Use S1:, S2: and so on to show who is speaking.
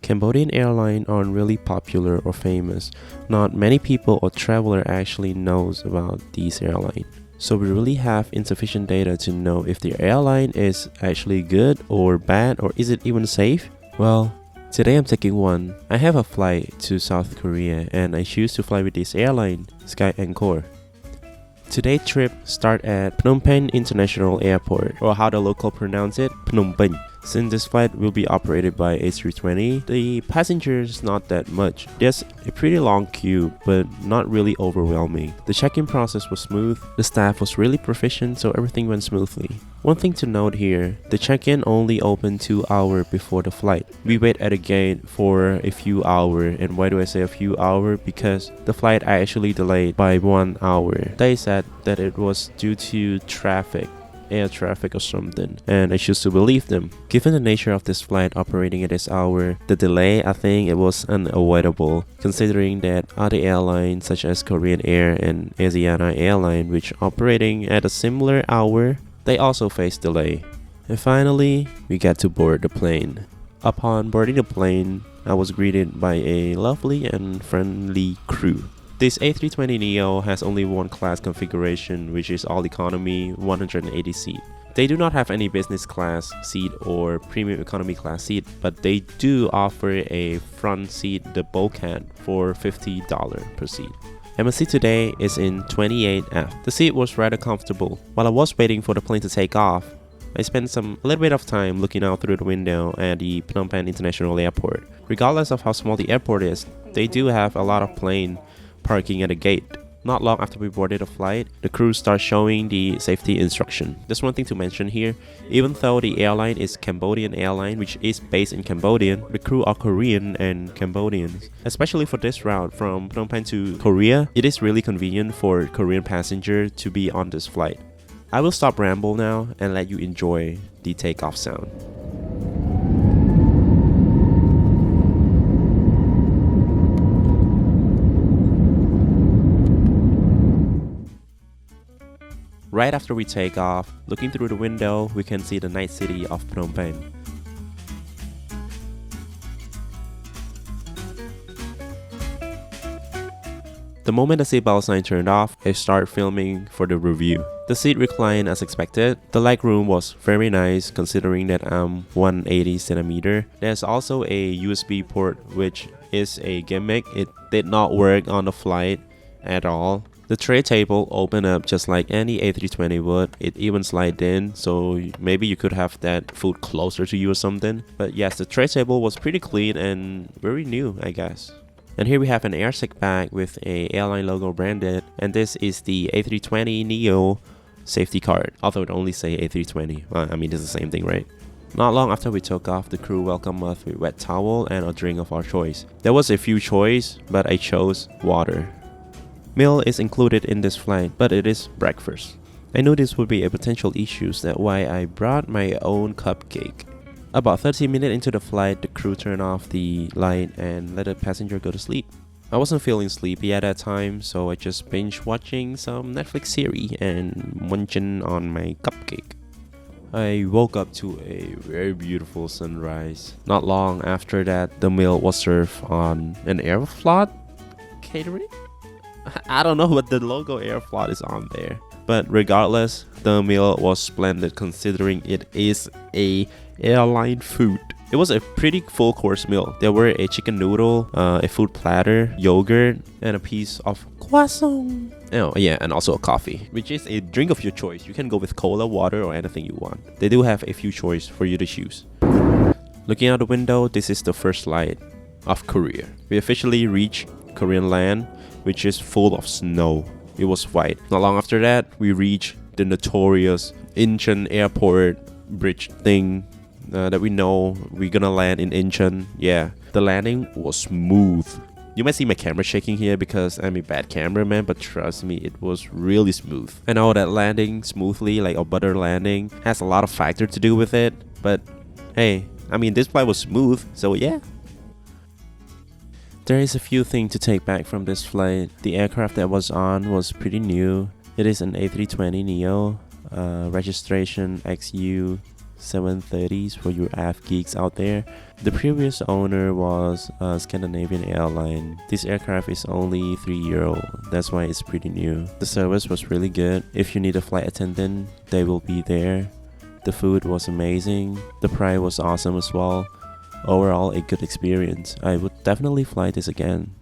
S1: Cambodian Airlines aren't really popular or famous. Not many people or traveler actually knows about these airlines. So we really have insufficient data to know if the airline is actually good or bad, or is it even safe? Well, today I'm taking one. I have a flight to South Korea and I choose to fly with this airline, Sky Angkor. Today's trip starts at Phnom Penh International Airport, or how the local pronounce it, Phnom Penh. Since this flight will be operated by A320, the passengers not that much. There's a pretty long queue, but not really overwhelming. The check-in process was smooth, the staff was really proficient, so everything went smoothly. One thing to note here, the check-in only opened 2 hours before the flight. We wait at the gate for a few hours, and why do I say a few hours? Because the flight actually delayed by 1 hour. They said that it was due to air traffic or something, and I choose to believe them. Given the nature of this flight operating at this hour, the delay, I think it was unavoidable, considering that other airlines such as Korean Air and Asiana Airline, which operating at a similar hour, they also face delay. And finally, we got to board the plane. Upon boarding the plane, I was greeted by a lovely and friendly crew. This A320neo has only one class configuration, which is all economy 180 seat. They do not have any business class seat or premium economy class seat, but they do offer a front seat, the bulkhead, for $50 per seat. And my seat today is in 28F. The seat was rather comfortable. While I was waiting for the plane to take off, I spent a little bit of time looking out through the window at the Phnom Penh International Airport. Regardless of how small the airport is, they do have a lot of plane parking at the gate. Not long after we boarded the flight, the crew starts showing the safety instruction. Just one thing to mention here, even though the airline is Cambodian Airline, which is based in Cambodia, the crew are Korean and Cambodians. Especially for this route from Phnom Penh to Korea, it is really convenient for Korean passengers to be on this flight. I will stop ramble now and let you enjoy the takeoff sound. Right after we take off, looking through the window, we can see the night city of Phnom Penh. The moment the seatbelt sign turned off, I start filming for the review. The seat reclined as expected. The legroom was very nice considering that I'm 180 cm. There's also a USB port, which is a gimmick. It did not work on the flight at all. The tray table opened up just like any A320 would. It even slid in, so maybe you could have that food closer to you or something. But yes, the tray table was pretty clean and very new, I guess. And here we have an airsick bag with a airline logo branded, and this is the A320neo safety card, although it only say A320. Well, I mean, it's the same thing, right? Not long after we took off, the crew welcomed us with wet towel and a drink of our choice. There was a few choices, but I chose water. Meal is included in this flight, but it is breakfast. I knew this would be a potential issue, that's why I brought my own cupcake. About 30 minutes into the flight, the crew turned off the light and let the passenger go to sleep. I wasn't feeling sleepy at that time, so I just binge watching some Netflix series and munching on my cupcake. I woke up to a very beautiful sunrise. Not long after that, the meal was served on an Airflot catering. I don't know what the logo Airflot is on there. But regardless, the meal was splendid considering it is a airline food. It was a pretty full course meal. There were a chicken noodle, a food platter, yogurt, and a piece of croissant. Oh yeah, and also a coffee, which is a drink of your choice. You can go with cola, water, or anything you want. They do have a few choices for you to choose. Looking out the window, this is the first light of Korea. We officially reached Korean land, which is full of snow. It was white. Not long after that, we reached the notorious Incheon airport bridge thing that we know we're gonna land in Incheon. Yeah, the landing was smooth. You might see my camera shaking here because I'm a bad cameraman, but trust me, it was really smooth. I know that landing smoothly, like a butter landing, has a lot of factor to do with it, but hey, I mean, this flight was smooth, so yeah. There is a few things to take back from this flight. The aircraft that was on was pretty new. It is an A320neo, registration XU 730s for you AF geeks out there. The previous owner was Scandinavian Airline. This aircraft is only 3-year-old, that's why it's pretty new. The service was really good. If you need a flight attendant, they will be there. The food was amazing. The price was awesome as well. Overall, a good experience. I would definitely fly this again.